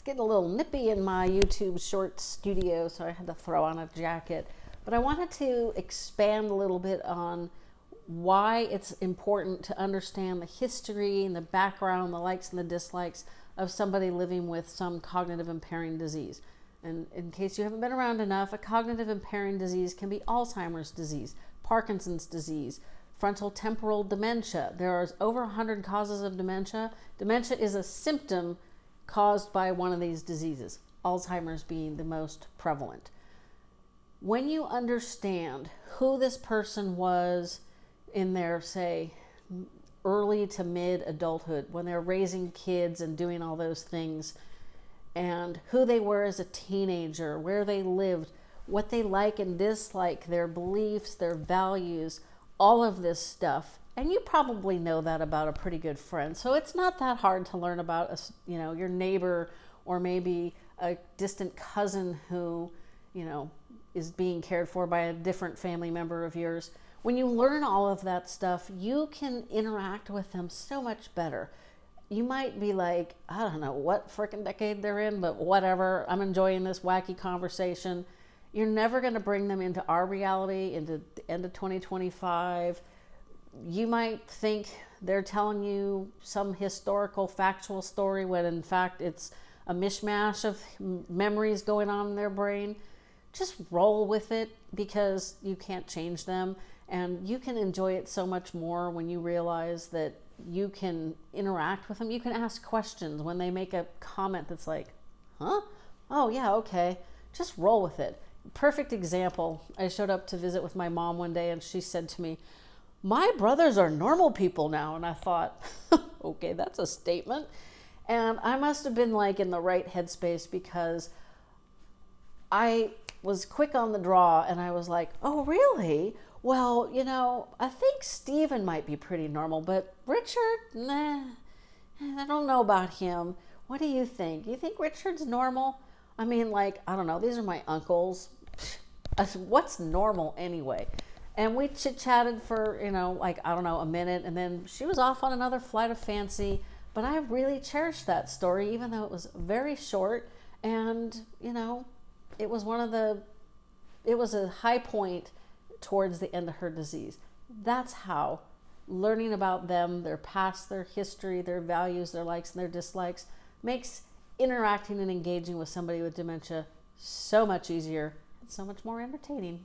It's getting a little nippy in my YouTube short studio, so I had to throw on a jacket. But I wanted to expand a little bit on why it's important to understand the history and the background, the likes and the dislikes of somebody living with some cognitive impairing disease. And in case you haven't been around enough, a cognitive impairing disease can be Alzheimer's disease, Parkinson's disease, frontal temporal dementia. There are over 100 causes of dementia. Dementia is a symptom caused by one of these diseases, Alzheimer's being the most prevalent. When you understand who this person was in their, say, early to mid adulthood, when they're raising kids and doing all those things, and who they were as a teenager, where they lived, what they like and dislike, their beliefs, their values, all of this stuff. And you probably know that about a pretty good friend. So it's not that hard to learn about, your neighbor, or maybe a distant cousin who, is being cared for by a different family member of yours. When you learn all of that stuff, you can interact with them so much better. You might be like, I don't know what frickin' decade they're in, but whatever, I'm enjoying this wacky conversation. You're never going to bring them into our reality, into the end of 2025. You might think they're telling you some historical, factual story when in fact it's a mishmash of memories going on in their brain. Just roll with it, because you can't change them, and you can enjoy it so much more when you realize that you can interact with them. You can ask questions when they make a comment that's like, huh? Oh yeah, okay. Just roll with it. Perfect example. I showed up to visit with my mom one day and she said to me, my brothers are normal people now. And I thought, okay, that's a statement. And I must have been like in the right headspace, because I was quick on the draw and I was like, oh really? Well, I think Steven might be pretty normal, but Richard, nah, I don't know about him. What do you think? You think Richard's normal? I mean, I don't know. These are my uncles. What's normal anyway? And we chit-chatted for, I don't know, a minute. And then she was off on another flight of fancy. But I really cherished that story, even though it was very short. And, it was it was a high point towards the end of her disease. That's how learning about them, their past, their history, their values, their likes and their dislikes, makes interacting and engaging with somebody with dementia so much easier and so much more entertaining.